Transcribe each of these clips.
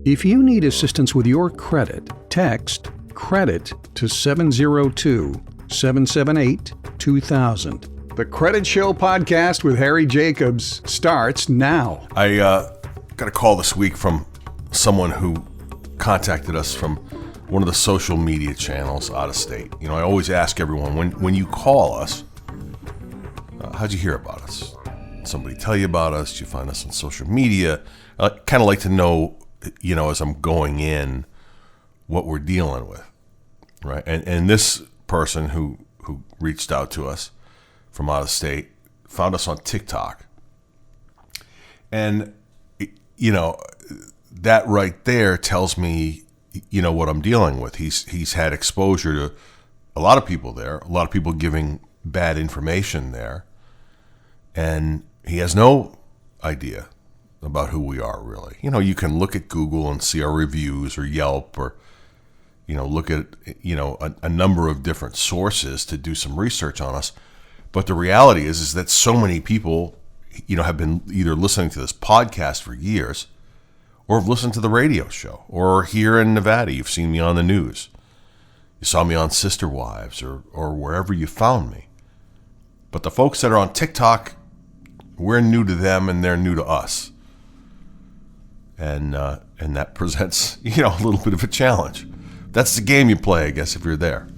If you need assistance with your credit, text CREDIT to 702-778-2000. The Credit Show podcast with Harry Jacobs starts now. I got a call this week from someone who contacted us from one of the social media channels out of state. You know, I always ask everyone, when you call us, how'd you hear about us? Did somebody tell you about us? Did you find us on social media? I kind of like to know, you know, as I'm going in, what we're dealing with, right? And this person who reached out to us from out of state found us on TikTok. And, you know, that right there tells me, you know, what I'm dealing with. He's had exposure to a lot of people there, a lot of people giving bad information there. And he has no idea about who we are, really. You know, you can look at Google and see our reviews, or Yelp, or, you know, look at, you know, a number of different sources to do some research on us. But the reality is that so many people, you know, have been either listening to this podcast for years, or have listened to the radio show, or here in Nevada, you've seen me on the news. You saw me on Sister Wives, or wherever you found me. But the folks that are on TikTok, we're new to them and they're new to us. And that presents, you know, a little bit of a challenge. That's the game you play, I guess, if you're there.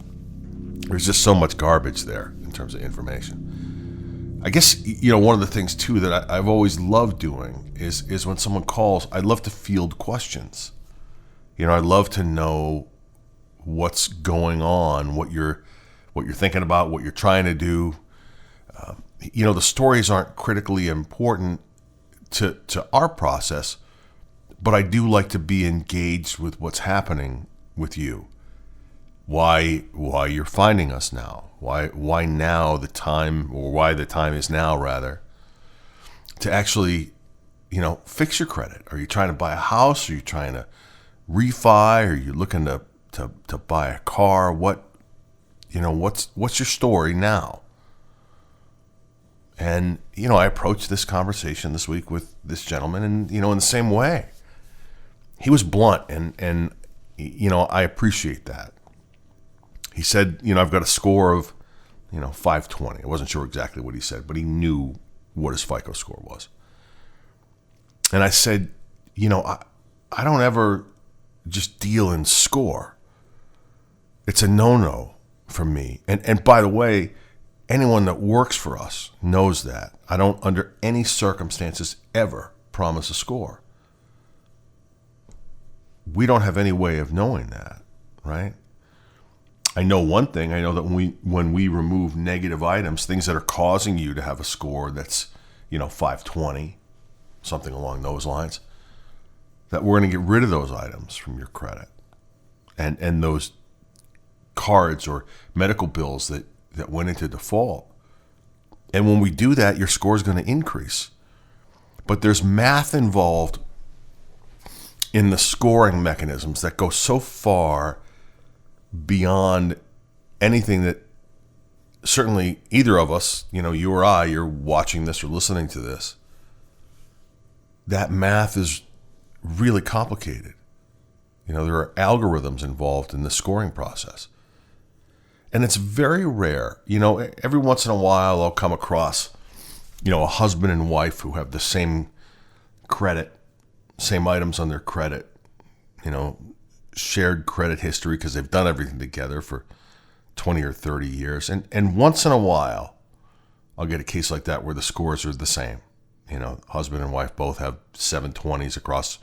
There's just so much garbage there in terms of information. I guess, you know, one of the things, too, that I've always loved doing is when someone calls, I'd love to field questions. You know, I'd love to know what's going on, what you're thinking about, what you're trying to do. You know, the stories aren't critically important to our process, but I do like to be engaged with what's happening with you. Why you're finding us now? Why now the time, or why the time is now, rather, to actually, you know, fix your credit? Are you trying to buy a house? Are you trying to refi? Are you looking to buy a car? What's your story now? And, you know, I approached this conversation this week with this gentleman, and, you know, in the same way. He was blunt, and you know, I appreciate that. He said, you know, I've got a score of, you know, 520. I wasn't sure exactly what he said, but he knew what his FICO score was. And I said, you know, I don't ever just deal in score. It's a no-no for me. And by the way, anyone that works for us knows that. I don't, under any circumstances, ever promise a score. We don't have any way of knowing that, right? I know one thing. I know that when we remove negative items, things that are causing you to have a score that's, you know, 520, something along those lines, that we're going to get rid of those items from your credit. And those cards or medical bills that went into default. And when we do that, your score is going to increase. But there's math involved in the scoring mechanisms that go so far beyond anything that certainly either of us, you know, you or I, you're watching this or listening to this. That math is really complicated. You know, there are algorithms involved in the scoring process. And it's very rare. You know, every once in a while I'll come across, you know, a husband and wife who have the same credit, same items on their credit, you know, shared credit history because they've done everything together for 20 or 30 years. And once in a while, I'll get a case like that where the scores are the same. You know, husband and wife both have 720s across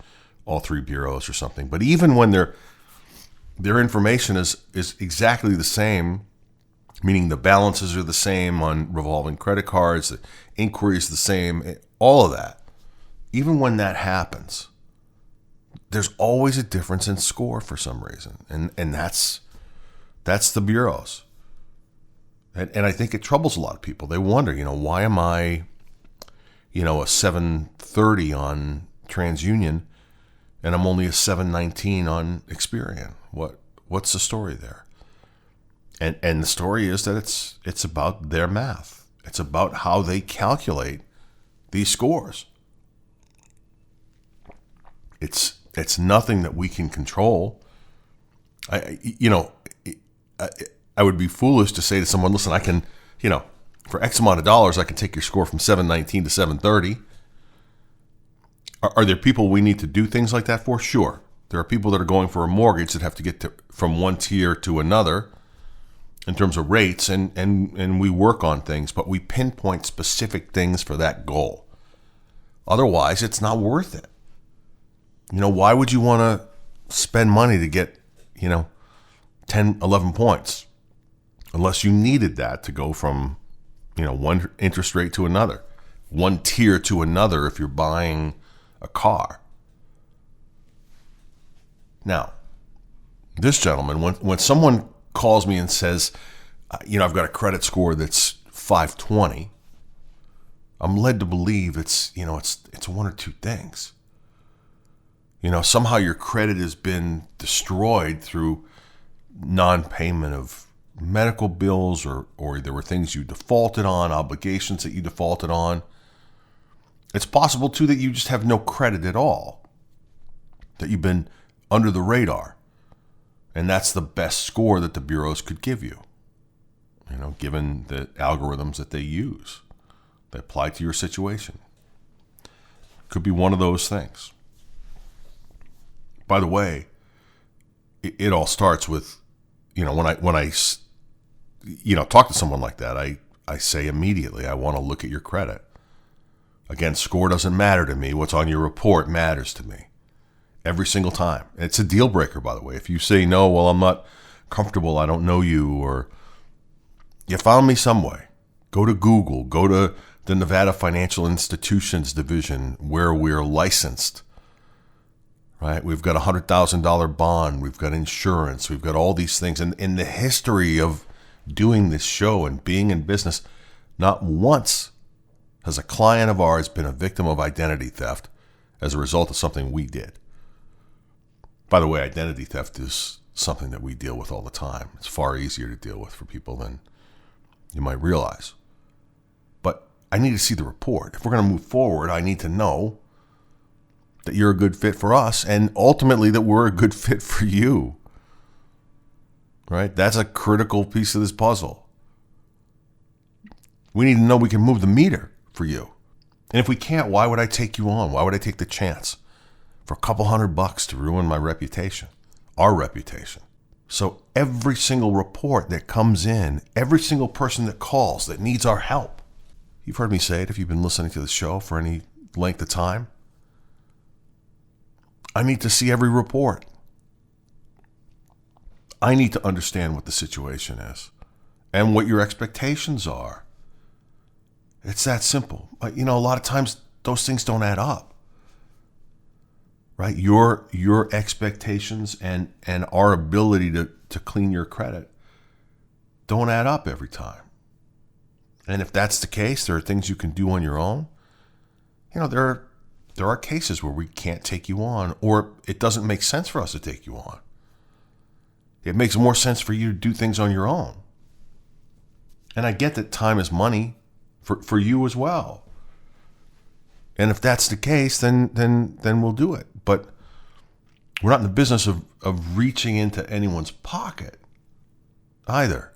all three bureaus or something. But even when their information is exactly the same, meaning the balances are the same on revolving credit cards, the inquiry is the same, all of that, even when that happens, there's always a difference in score for some reason. And that's the bureaus. And I think it troubles a lot of people. They wonder, you know, why am I, you know, a 730 on TransUnion and I'm only a 719 on Experian? What's the story there? And the story is that it's about their math. It's about how they calculate these scores. It's It's nothing that we can control. I would be foolish to say to someone, listen, I can, for X amount of dollars, I can take your score from 719 to 730. Are there people we need to do things like that for? Sure. There are people that are going for a mortgage that have to get from one tier to another in terms of rates, and we work on things, but we pinpoint specific things for that goal. Otherwise, it's not worth it. Why would you want to spend money to get, 10, 11 points unless you needed that to go from, one interest rate to another, one tier to another if you're buying a car. Now, this gentleman, when someone calls me and says, I've got a credit score that's 520, I'm led to believe it's one or two things. Somehow your credit has been destroyed through non-payment of medical bills, or there were things you defaulted on, obligations that you defaulted on. It's possible, too, that you just have no credit at all, that you've been under the radar, and that's the best score that the bureaus could give you, given the algorithms that they use, that apply to your situation. Could be one of those things. By the way, it all starts with, when I talk to someone like that, I say immediately, I want to look at your credit. Again, score doesn't matter to me. What's on your report matters to me. Every single time. It's a deal breaker, by the way. If you say, no, well, I'm not comfortable, I don't know you, or you found me some way, go to Google, go to the Nevada Financial Institutions Division where we're licensed. Right? We've got a $100,000 bond. We've got insurance. We've got all these things. And in the history of doing this show and being in business, not once has a client of ours been a victim of identity theft as a result of something we did. By the way, identity theft is something that we deal with all the time. It's far easier to deal with for people than you might realize. But I need to see the report. If we're going to move forward, I need to know that you're a good fit for us, and ultimately that we're a good fit for you. Right? That's a critical piece of this puzzle. We need to know we can move the meter for you. And if we can't, why would I take you on? Why would I take the chance for a couple $100 to ruin my reputation, our reputation? So every single report that comes in, every single person that calls that needs our help, you've heard me say it if you've been listening to the show for any length of time, I need to see every report. I need to understand what the situation is and what your expectations are. It's that simple. But, a lot of times those things don't add up. Right? Your expectations and our ability to clean your credit don't add up every time. And if that's the case, there are things you can do on your own. There are cases where we can't take you on, or it doesn't make sense for us to take you on. It makes more sense for you to do things on your own. And I get that time is money for you as well. And if that's the case, then we'll do it. But we're not in the business of reaching into anyone's pocket either.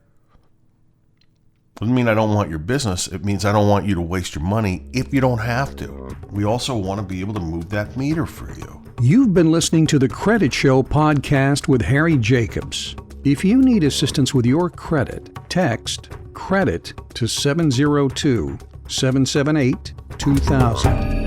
Doesn't mean I don't want your business. It means I don't want you to waste your money if you don't have to. We also want to be able to move that meter for you. You've been listening to the Credit Show podcast with Harry Jacobs. If you need assistance with your credit, text CREDIT to 702-778-2000.